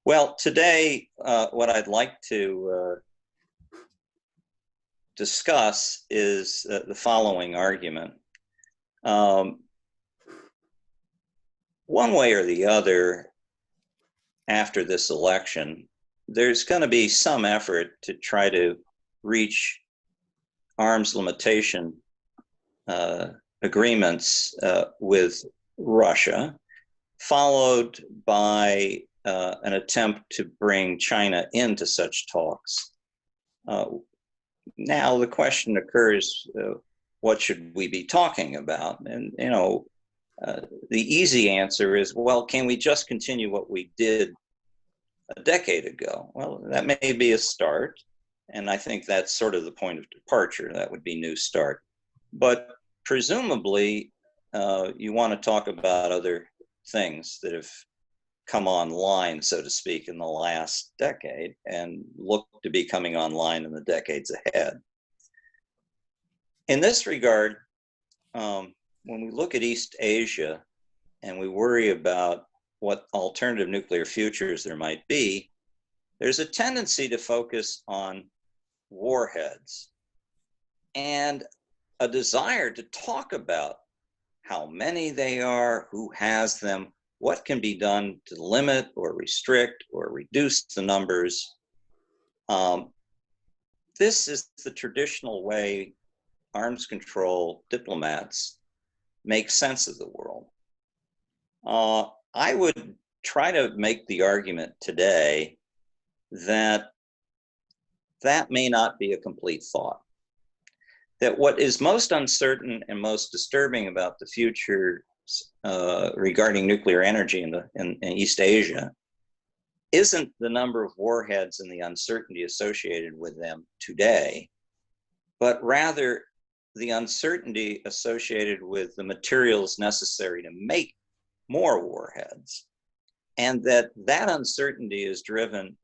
Well, today, what I'd like to discuss is the following argument. One way or the other, after this election, there's going to be some effort to try to reach arms limitation agreements with Russia, followed by an attempt to bring China into such talks. Now the question occurs, what should we be talking about? And, the easy answer is, well, can we just continue what we did a decade ago? Well, that may be a start. And I think that's sort of the point of departure. That would be new start. But presumably, you want to talk about other things that have come online, so to speak, in the last decade and look to be coming online in the decades ahead. In this regard, when we look at East Asia and we worry about what alternative nuclear futures there might be, there's a tendency to focus on warheads and a desire to talk about how many they are, who has them, what can be done to limit or restrict or reduce the numbers. This is the traditional way arms control diplomats make sense of the world. I would try to make the argument today that that may not be a complete thought. That what is most uncertain and most disturbing about the future regarding nuclear energy in East Asia isn't the number of warheads and the uncertainty associated with them today, but rather the uncertainty associated with the materials necessary to make more warheads. And that uncertainty is driven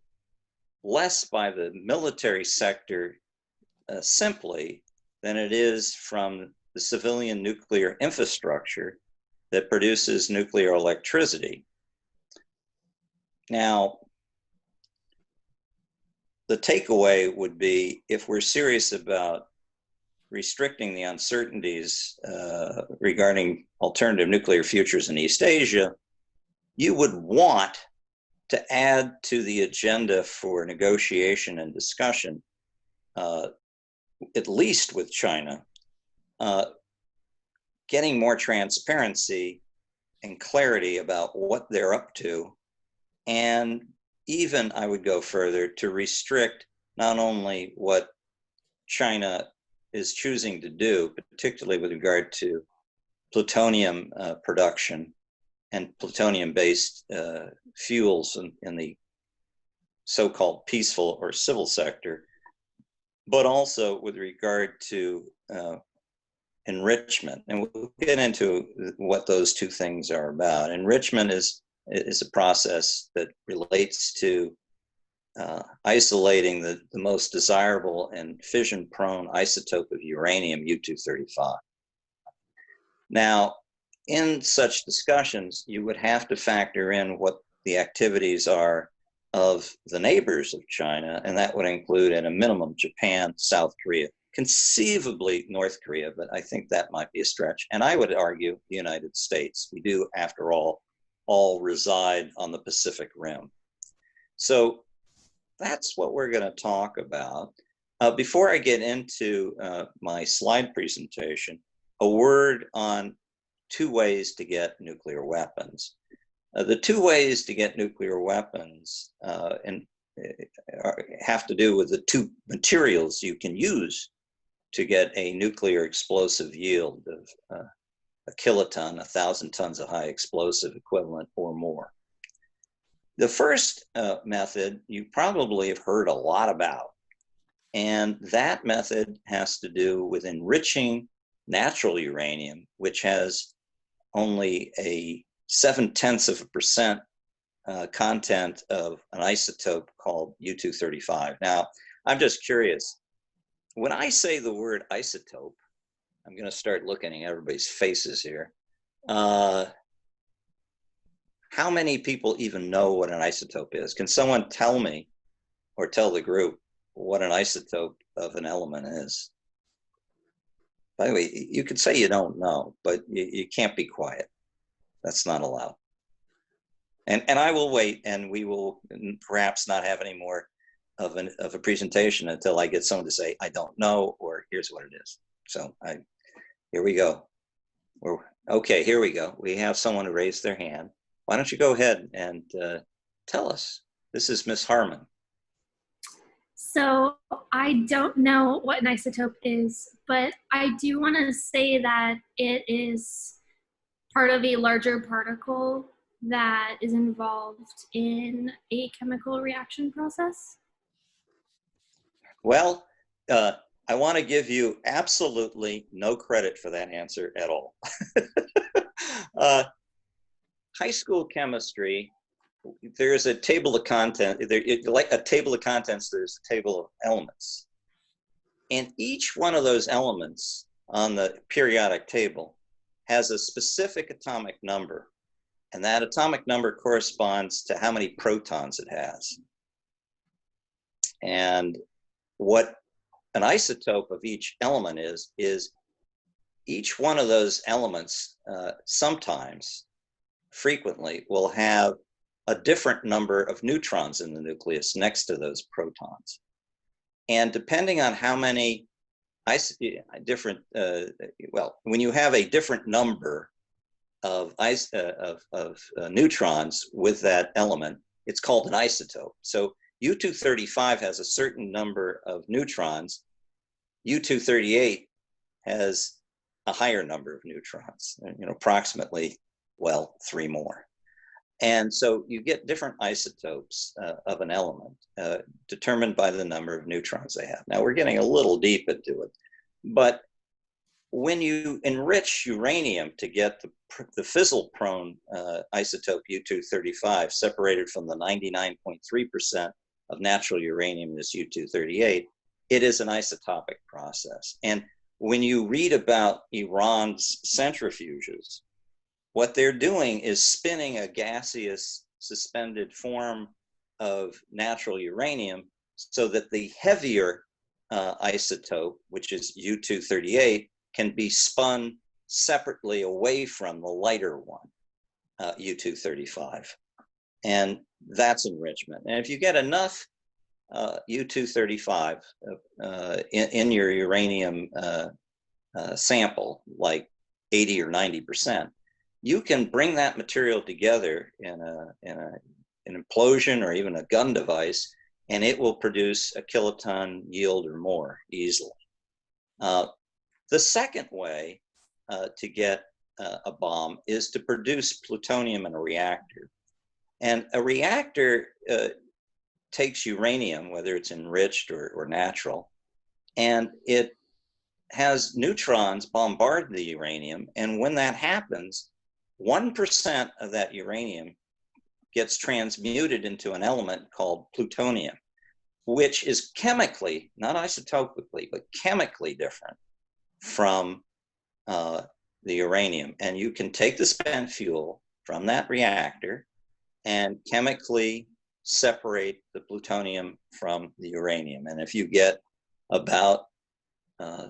less by the military sector simply than it is from the civilian nuclear infrastructure that produces nuclear electricity. Now, the takeaway would be, if we're serious about restricting the uncertainties regarding alternative nuclear futures in East Asia, you would want to add to the agenda for negotiation and discussion, at least with China, getting more transparency and clarity about what they're up to, and even, I would go further, to restrict not only what China is choosing to do, particularly with regard to plutonium production and plutonium-based fuels in the so-called peaceful or civil sector, but also with regard to enrichment. And we'll get into what those two things are about. Enrichment is a process that relates to isolating the most desirable and fission-prone isotope of uranium, U-235. Now, in such discussions, you would have to factor in what the activities are of the neighbors of China, and that would include, at a minimum, Japan, South Korea, conceivably North Korea, but I think that might be a stretch. And I would argue the United States. We do, after all reside on the Pacific Rim. So that's what we're going to talk about. Before I get into my slide presentation, a word on two ways to get nuclear weapons. The two ways to get nuclear weapons have to do with the two materials you can use to get a nuclear explosive yield of a kiloton, 1,000 tons of high explosive equivalent or more. The first method you probably have heard a lot about, and that method has to do with enriching natural uranium, which has only a 0.7% content of an isotope called U-235. Now, I'm just curious, when I say the word isotope, I'm going to start looking at everybody's faces here. How how many people even know what an isotope is? Can someone tell me or tell the group what an isotope of an element is? By the way, you could say you don't know, but you can't be quiet. That's not allowed. And I will wait, and we will perhaps not have any more of a presentation until I get someone to say, I don't know, or here's what it is. So here we go. Okay, here we go. We have someone who raised their hand. Why don't you go ahead and tell us? This is Miss Harmon. So I don't know what an isotope is, but I do want to say that it is part of a larger particle that is involved in a chemical reaction process. Well, I want to give you absolutely no credit for that answer at all. High school chemistry, there's a table of contents. Like a table of contents, there's a table of elements. And each one of those elements on the periodic table has a specific atomic number. And that atomic number corresponds to how many protons it has. And what an isotope of each element is each one of those elements sometimes, frequently, will have a different number of neutrons in the nucleus next to those protons. And depending on how many different, when you have a different number of neutrons with that element, it's called an isotope. So U-235 has a certain number of neutrons. U-238 has a higher number of neutrons, approximately, 3 more. And so you get different isotopes of an element determined by the number of neutrons they have. Now we're getting a little deep into it, but when you enrich uranium to get the fissile-prone isotope U-235 separated from the 99.3% of natural uranium, this U-238, it is an isotopic process. And when you read about Iran's centrifuges, what they're doing is spinning a gaseous suspended form of natural uranium so that the heavier isotope, which is U-238, can be spun separately away from the lighter one, U-235. And that's enrichment. And if you get enough U-235 in your uranium sample, like 80 or 90%, you can bring that material together in an implosion or even a gun device, and it will produce a kiloton yield or more easily. The second way to get a bomb is to produce plutonium in a reactor. And a reactor takes uranium, whether it's enriched or natural, and it has neutrons bombard the uranium. And when that happens, 1% of that uranium gets transmuted into an element called plutonium, which is chemically, not isotopically, but chemically different from the uranium. And you can take the spent fuel from that reactor and chemically separate the plutonium from the uranium. And if you get about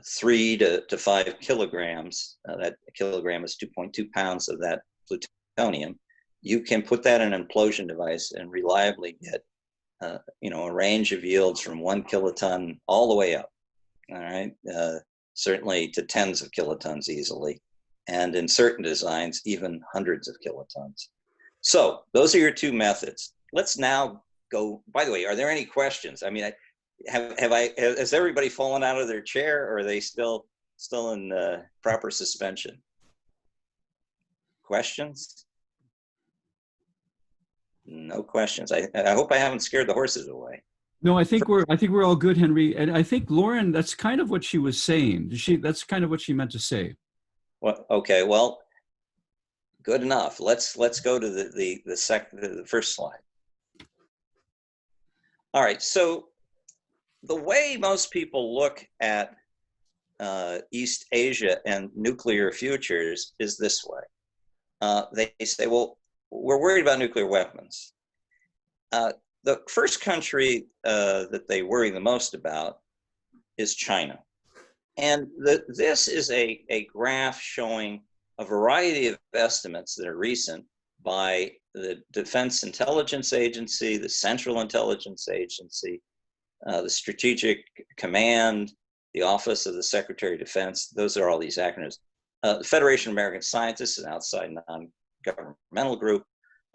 3 to 5 kilograms, that a kilogram is 2.2 pounds of that plutonium, you can put that in an implosion device and reliably get a range of yields from 1 kiloton all the way up, all right? Certainly to tens of kilotons easily, and in certain designs, even hundreds of kilotons. So those are your two methods. Let's now go, by the way, are there any questions? I mean, has everybody fallen out of their chair, or are they still in proper suspension? Questions? No questions. I hope I haven't scared the horses away. No, I think we're all good, Henry. And I think Lauren, that's kind of what she was saying. That's kind of what she meant to say. Well, okay. Well, good enough. Let's go to the first slide. All right. So the way most people look at East Asia and nuclear futures is this way. They say, well, we're worried about nuclear weapons. The first country that they worry the most about is China. And this is a graph showing a variety of estimates that are recent by the Defense Intelligence Agency, the Central Intelligence Agency, the Strategic Command, the Office of the Secretary of Defense. Those are all these acronyms. The Federation of American Scientists, an outside non-governmental group.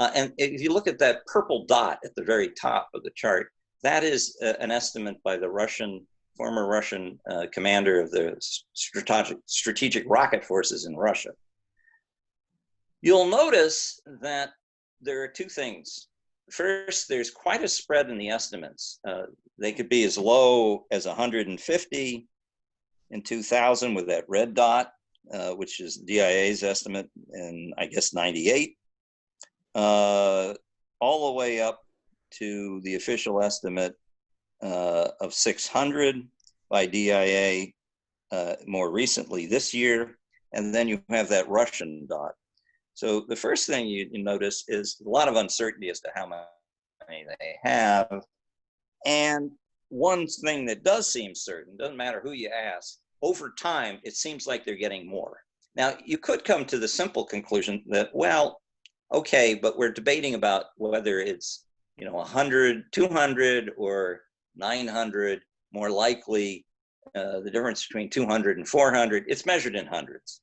And if you look at that purple dot at the very top of the chart, that is an estimate by the former Russian commander of the strategic rocket forces in Russia. You'll notice that there are two things. First, there's quite a spread in the estimates. They could be as low as 150 in 2000 with that red dot, which is DIA's estimate in, I guess, 98, all the way up to the official estimate of 600 by DIA more recently this year. And then you have that Russian dot. So the first thing you notice is a lot of uncertainty as to how many they have. And one thing that does seem certain, doesn't matter who you ask, over time, it seems like they're getting more. Now, you could come to the simple conclusion that, well, okay, but we're debating about whether it's 100, 200, or 900. More likely, the difference between 200 and 400, it's measured in hundreds.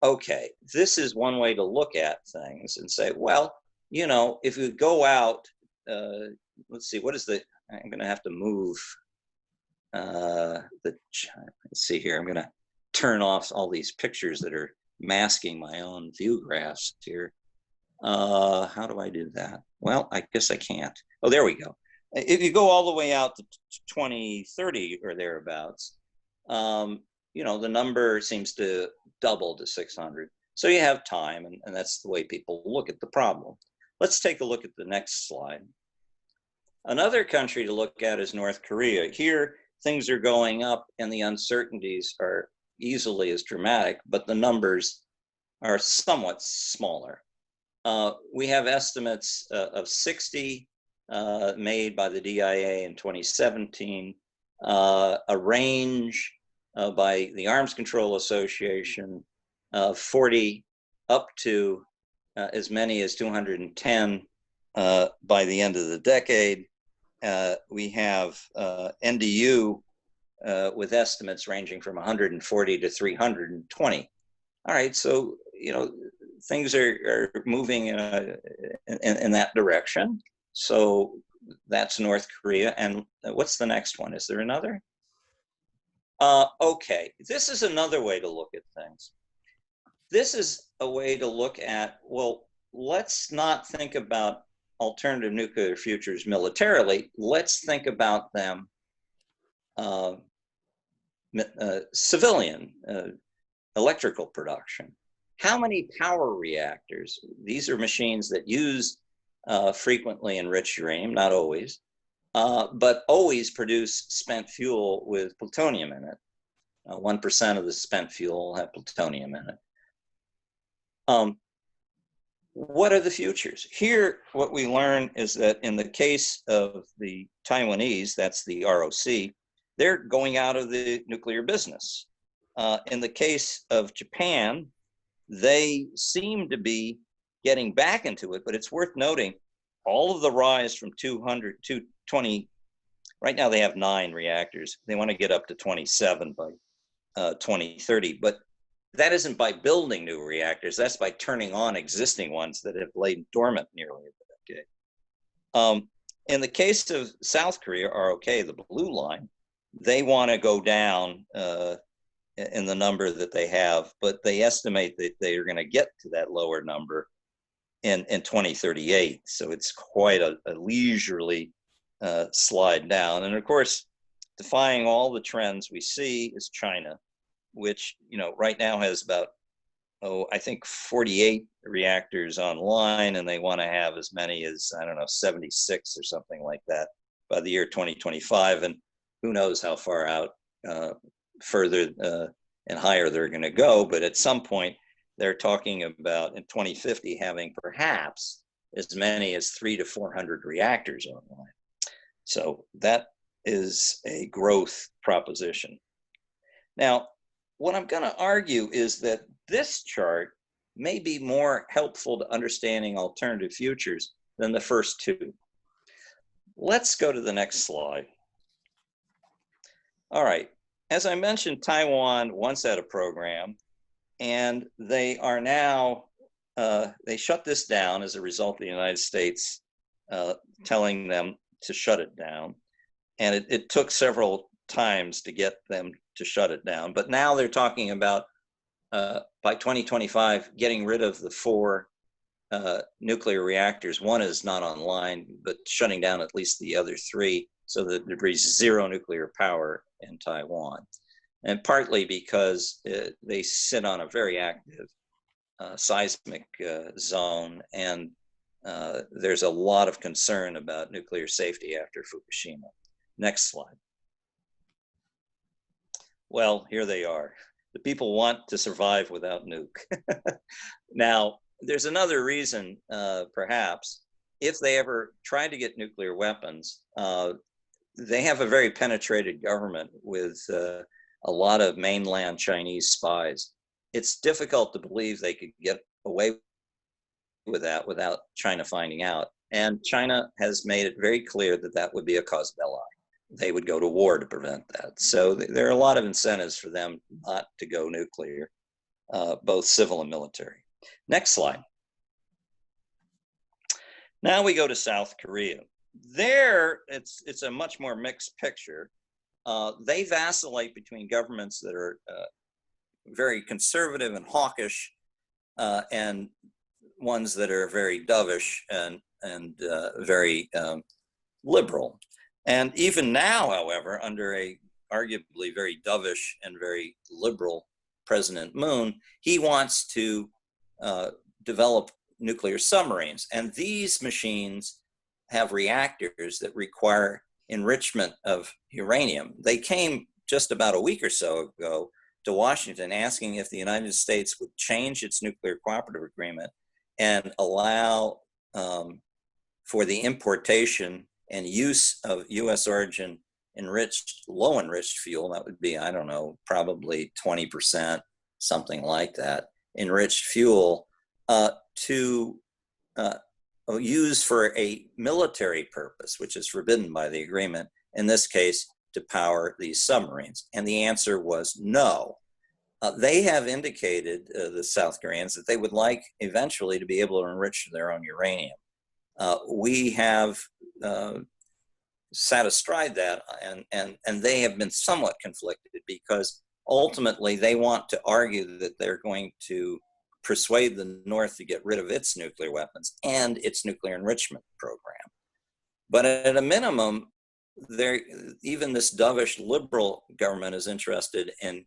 Okay, this is one way to look at things and say, well, if you go out, let's see, I'm going to have to move let's see here. I'm going to turn off all these pictures that are masking my own view graphs here. How do I do that? Well, I guess I can't. Oh, there we go. If you go all the way out to 2030 or thereabouts, the number seems to double to 600. So you have time, and that's the way people look at the problem. Let's take a look at the next slide. Another country to look at is North Korea. Here, things are going up and the uncertainties are easily as dramatic, but the numbers are somewhat smaller. We have estimates of 60 made by the DIA in 2017, a range by the Arms Control Association of 40 up to as many as 210 by the end of the decade. We have NDU with estimates ranging from 140 to 320. All right, so things are moving in that direction. So that's North Korea. And what's the next one? Is there another? Okay, this is another way to look at things. This is a way to look at, well, let's not think about alternative nuclear futures militarily. Let's think about them civilian, electrical production. How many power reactors? These are machines that use frequently enriched uranium, not always, but always produce spent fuel with plutonium in it. 1% of the spent fuel will have plutonium in it. What are the futures? Here, what we learn is that in the case of the Taiwanese, that's the ROC, they're going out of the nuclear business. In the case of Japan, they seem to be getting back into it, but it's worth noting all of the rise from 200 to 20. Right now they have 9 reactors. They want to get up to 27 by 2030, but that isn't by building new reactors. That's by turning on existing ones that have laid dormant nearly a decade. In the case of South Korea, ROK, the blue line, they want to go down in the number that they have, but they estimate that they are going to get to that lower number in 2038. So it's quite a leisurely slide down. And of course, defying all the trends we see is China, which right now has about, I think 48 reactors online, and they want to have as many as, 76 or something like that by the year 2025. And who knows how far out further and higher they're going to go. But at some point, they're talking about in 2050 having perhaps as many as 300 to 400 reactors online. So that is a growth proposition. Now, what I'm going to argue is that this chart may be more helpful to understanding alternative futures than the first two. Let's go to the next slide. All right, as I mentioned, Taiwan once had a program, and they are now, they shut this down as a result of the United States telling them to shut it down. And it took several times to get them to shut it down. But now they're talking about, by 2025, getting rid of the 4 nuclear reactors. One is not online, but shutting down at least the other 3 so that there is 0 nuclear power in Taiwan. And partly because they sit on a very active seismic zone, and there's a lot of concern about nuclear safety after Fukushima. Next slide. Well, here they are. The people want to survive without nuke. Now, there's another reason, perhaps. If they ever try to get nuclear weapons, they have a very penetrated government with a lot of mainland Chinese spies. It's difficult to believe they could get away with that without China finding out. And China has made it very clear that that would be a cause belli. They would go to war to prevent that. So there are a lot of incentives for them not to go nuclear, both civil and military. Next slide. Now we go to South Korea. There, it's a much more mixed picture. They vacillate between governments that are very conservative and hawkish, and ones that are very dovish and very liberal. And even now, however, under a arguably very dovish and very liberal President Moon, he wants to develop nuclear submarines. And these machines have reactors that require enrichment of uranium. They came just about a week or so ago to Washington asking if the United States would change its nuclear cooperative agreement and allow for the importation and use of US origin enriched, low enriched fuel. That would be, I don't know, probably 20%, something like that, enriched fuel to use for a military purpose, which is forbidden by the agreement, in this case, to power these submarines. And the answer was no. They have indicated, the South Koreans, that they would like eventually to be able to enrich their own uranium. We have sat astride that, and they have been somewhat conflicted because ultimately they want to argue that they're going to persuade the North to get rid of its nuclear weapons and its nuclear enrichment program. But at a minimum, even this dovish liberal government is interested in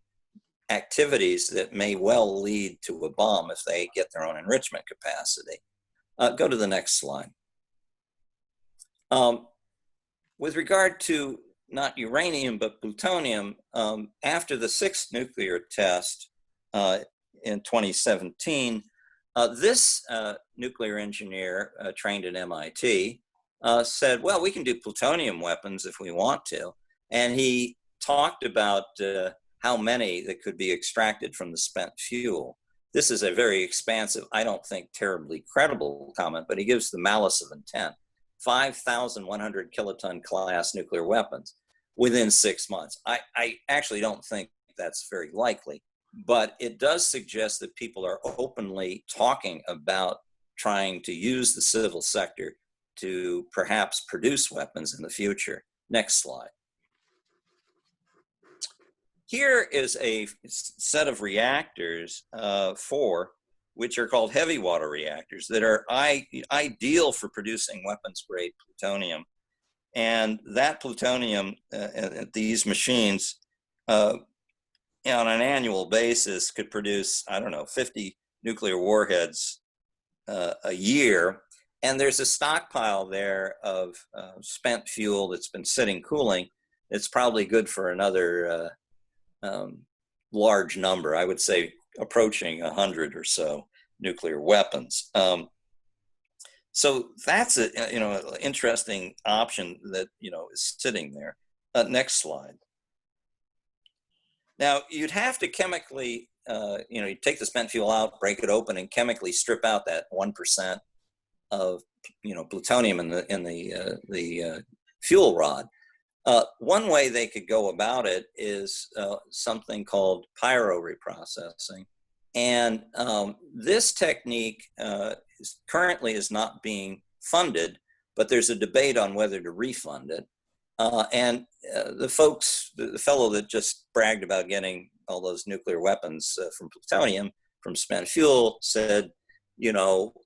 activities that may well lead to a bomb if they get their own enrichment capacity. Go to the next slide. With regard to not uranium, but plutonium, after the 6th nuclear test in 2017, this nuclear engineer trained at MIT said, well, we can do plutonium weapons if we want to. And he talked about how many that could be extracted from the spent fuel. This is a very expansive, I don't think terribly credible comment, but he gives the malice of intent. 5,100 kiloton class nuclear weapons within 6 months. I actually don't think that's very likely, but it does suggest that people are openly talking about trying to use the civil sector to perhaps produce weapons in the future. Next slide. Here is a set of reactors, which are called heavy water reactors that are ideal for producing weapons grade plutonium. And that plutonium, these machines, on an annual basis could produce, I don't know, 50 nuclear warheads a year. And there's a stockpile there of spent fuel that's been sitting cooling. It's probably good for another large number. I would say approaching 100 or so nuclear weapons. So that's a interesting option that is sitting there. Next slide. Now you'd have to chemically, you take the spent fuel out, break it open, and chemically strip out that 1% of plutonium in the fuel rod. One way they could go about it is something called pyro reprocessing. And this technique currently is not being funded, but there's a debate on whether to refund it. The fellow that just bragged about getting all those nuclear weapons from plutonium, from spent fuel, said,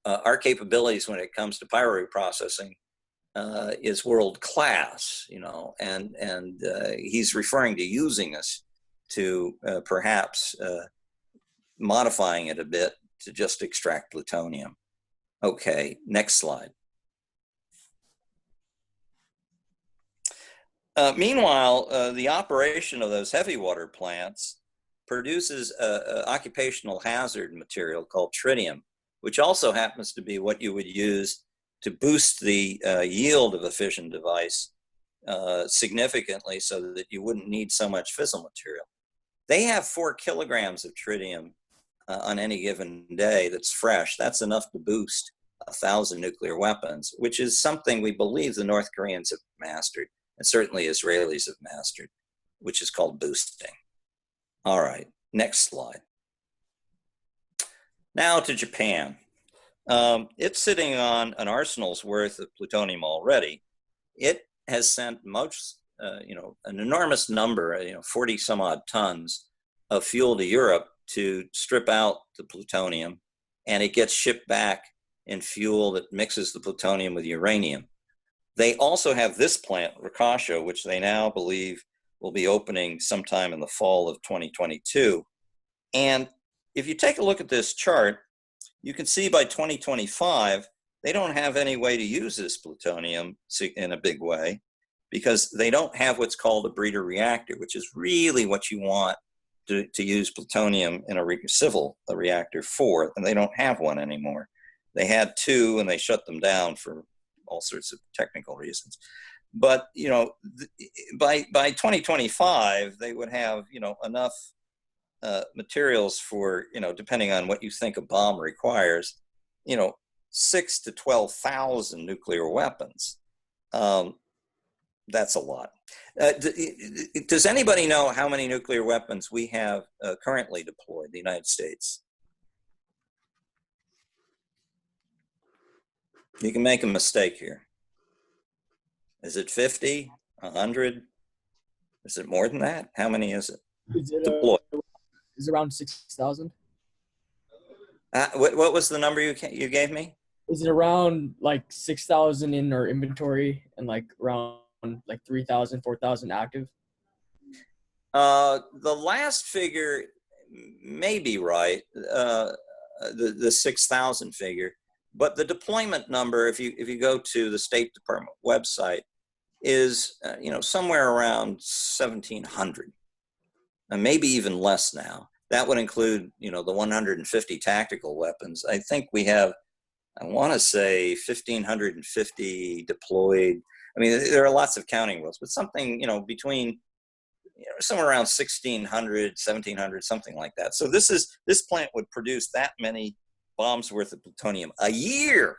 our capabilities when it comes to pyro reprocessing is world class, and he's referring to using us to perhaps modifying it a bit to just extract plutonium. Okay, next slide. Meanwhile, the operation of those heavy water plants produces an occupational hazard material called tritium, which also happens to be what you would use to boost the yield of a fission device significantly so that you wouldn't need so much fissile material. They have 4 kilograms of tritium on any given day that's fresh. That's enough to boost 1,000 nuclear weapons, which is something we believe the North Koreans have mastered, and certainly Israelis have mastered, which is called boosting. All right, next slide. Now to Japan. It's sitting on an arsenal's worth of plutonium already. It has sent an enormous number, 40 some odd tons of fuel to Europe to strip out the plutonium, and it gets shipped back in fuel that mixes the plutonium with uranium. They also have this plant, Rikasha, which they now believe will be opening sometime in the fall of 2022. And if you take a look at this chart, you can see by 2025, they don't have any way to use this plutonium in a big way because they don't have what's called a breeder reactor, which is really what you want to use plutonium in a civil reactor for, and they don't have one anymore. They had 2 and they shut them down for all sorts of technical reasons. But, by 2025, they would have, enough materials for, depending on what you think a bomb requires, 6,000 to 12,000 nuclear weapons. That's a lot. Does anybody know how many nuclear weapons we have currently deployed in the United States? You can make a mistake here. Is it 50, 100? Is it more than that? How many is it? Deployed? Is it around 6,000? What was the number you gave me? Is it around like 6,000 in our inventory and like around like 3,000, 4,000 active? The last figure may be right, the 6,000 figure, but the deployment number, if you go to the State Department website, is somewhere around 1,700, and maybe even less now. That would include the 150 tactical weapons. I think we have, I want to say 1,550 deployed. I mean, there are lots of counting rules, but something between somewhere around 1,600, 1,700, something like that. So this plant would produce that many bombs worth of plutonium a year.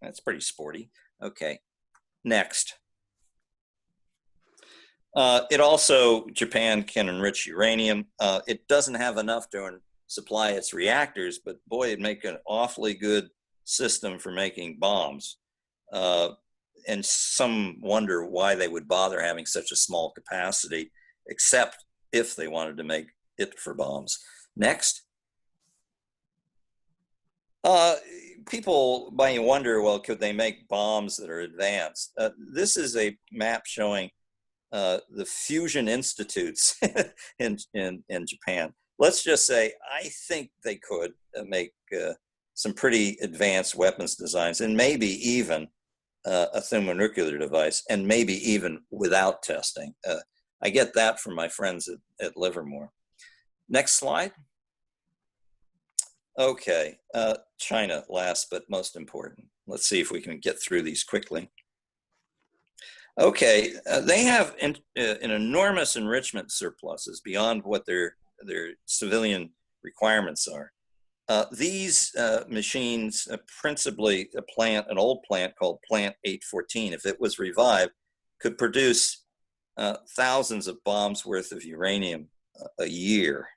That's pretty sporty. Okay, next. Japan can enrich uranium. It doesn't have enough to supply its reactors, but boy, it'd make an awfully good system for making bombs. And some wonder why they would bother having such a small capacity, except if they wanted to make it for bombs. Next. People might wonder, well, could they make bombs that are advanced? This is a map showing the fusion institutes in Japan. Let's just say, I think they could make some pretty advanced weapons designs, and maybe even a thermonuclear device, and maybe even without testing. I get that from my friends at Livermore. Next slide. Okay, China, last but most important. Let's see if we can get through these quickly. Okay, they have an enormous enrichment surpluses beyond what their civilian requirements are. These machines, principally an old plant called Plant 814, if it was revived, could produce thousands of bombs worth of uranium a year.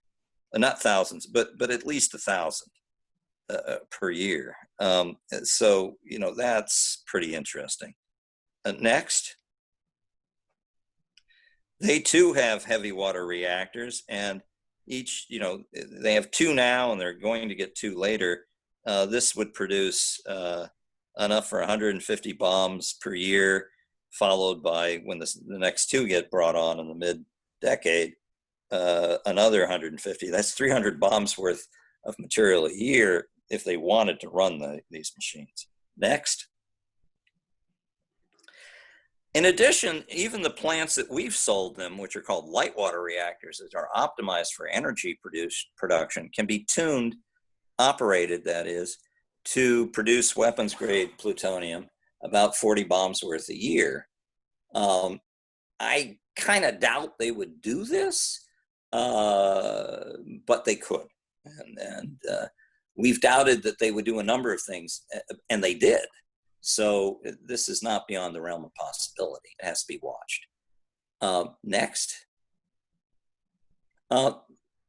Not thousands, but at least 1,000 per year. So, you know, that's pretty interesting. Next. They too have heavy water reactors, and each, you know, they have 2 now and they're going to get 2 later. This would produce enough for 150 bombs per year, followed by, when the next 2 get brought on in the mid-decade, another 150. That's 300 bombs worth of material a year if they wanted to run these machines. Next. In addition, even the plants that we've sold them, which are called light water reactors, that are optimized for energy production, can be tuned, operated, that is, to produce weapons grade plutonium, about 40 bombs worth a year. I kind of doubt they would do this, but they could. And we've doubted that they would do a number of things, and they did. So this is not beyond the realm of possibility. It has to be watched. Next.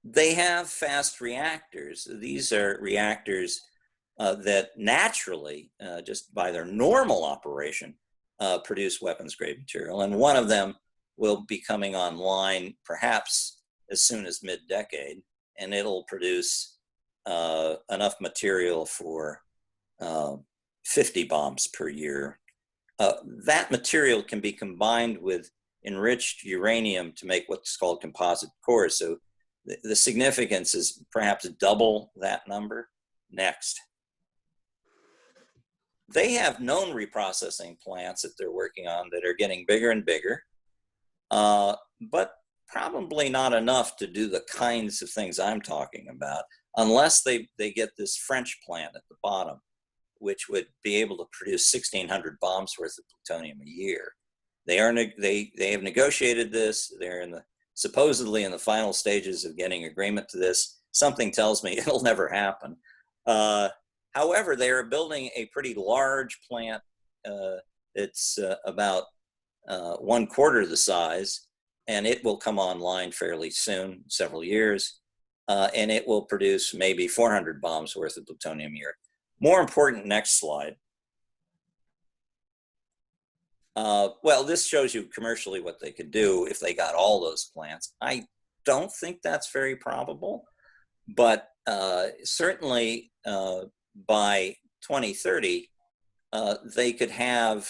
They have fast reactors. These are reactors that naturally, just by their normal operation, produce weapons grade material. And one of them will be coming online perhaps as soon as mid-decade, and it'll produce enough material for 50 bombs per year. That material can be combined with enriched uranium to make what's called composite cores. So the significance is perhaps double that number. Next. They have known reprocessing plants that they're working on that are getting bigger and bigger, but probably not enough to do the kinds of things I'm talking about, unless they get this French plant at the bottom, which would be able to produce 1,600 bombs worth of plutonium a year. They have negotiated this. They're supposedly in the final stages of getting agreement to this. Something tells me it'll never happen. However, they are building a pretty large plant. It's about 1/4 the size, and it will come online fairly soon, several years, and it will produce maybe 400 bombs worth of plutonium a year. More important, next slide. Well, this shows you commercially what they could do if they got all those plants. I don't think that's very probable, but certainly by 2030, they could have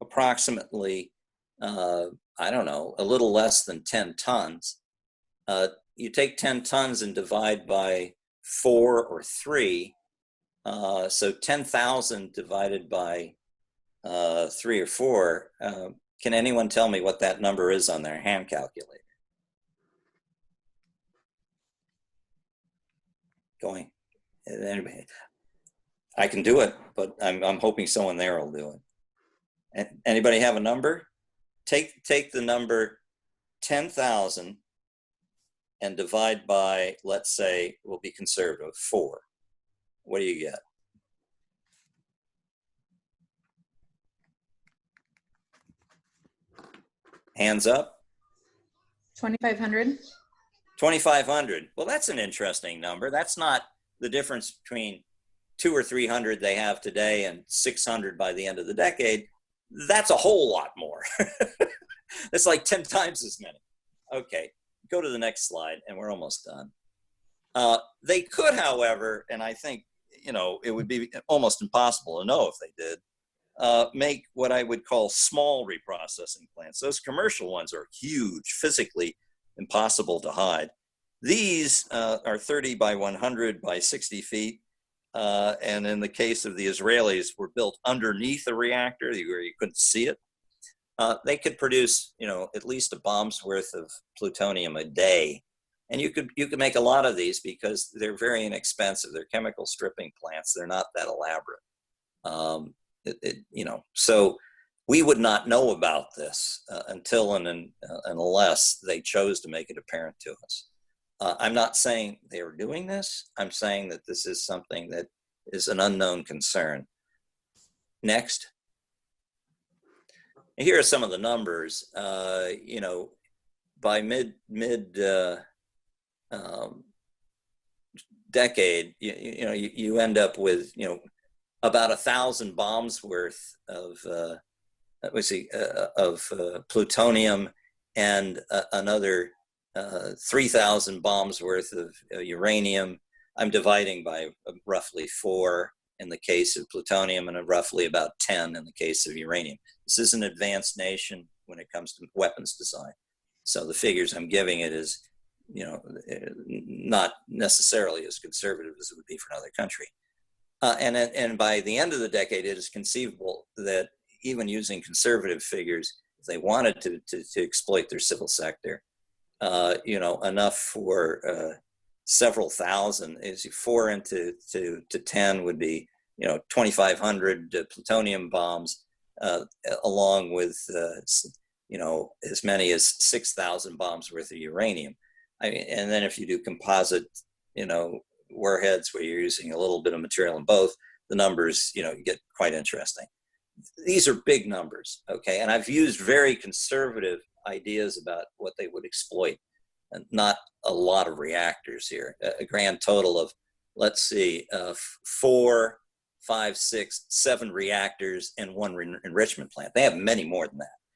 approximately, I don't know, a little less than 10 tons. You take 10 tons and divide by 4 or 3, so 10,000 divided by 3 or 4. Can anyone tell me what that number is on their hand calculator? Going. Anybody? I can do it, but I'm hoping someone there will do it. Anybody have a number? Take the number 10,000 and divide by, let's say, we'll be conservative, 4. What do you get? Hands up. 2,500. 2,500. Well, that's an interesting number. That's not the difference between 200 or 300 they have today and 600 by the end of the decade. That's a whole lot more. It's like 10 times as many. Okay, go to the next slide, and we're almost done. They could, however, and I think, you know, it would be almost impossible to know if they did, make what I would call small reprocessing plants. Those commercial ones are huge, physically impossible to hide. These are 30 by 100 by 60 feet. And in the case of the Israelis, were built underneath a reactor where you couldn't see it. They could produce, you know, at least a bomb's worth of plutonium a day. And you could make a lot of these because they're very inexpensive. They're chemical stripping plants. They're not that elaborate. So we would not know about this until and unless they chose to make it apparent to us. I'm not saying they are doing this. I'm saying that this is something that is an unknown concern. Next. Here are some of the numbers. By mid decade, you end up with about 1,000 bombs worth of plutonium and another 3,000 bombs worth of uranium. I'm dividing by roughly 4 in the case of plutonium and roughly about 10 in the case of uranium. This is an advanced nation when it comes to weapons design. So the figures I'm giving it is, not necessarily as conservative as it would be for another country. And by the end of the decade, it is conceivable that even using conservative figures, if they wanted to exploit their civil sector, enough for several thousand, is 4 into 10 would be 2,500 plutonium bombs, along with as many as 6,000 bombs worth of uranium. And then if you do composite warheads where you're using a little bit of material in both, the numbers get quite interesting. These are big numbers, okay? And I've used very conservative ideas about what they would exploit, and not a lot of reactors here. A grand total of, let's see, 4, 5, 6, 7 reactors and 1 enrichment plant. They have many more than that.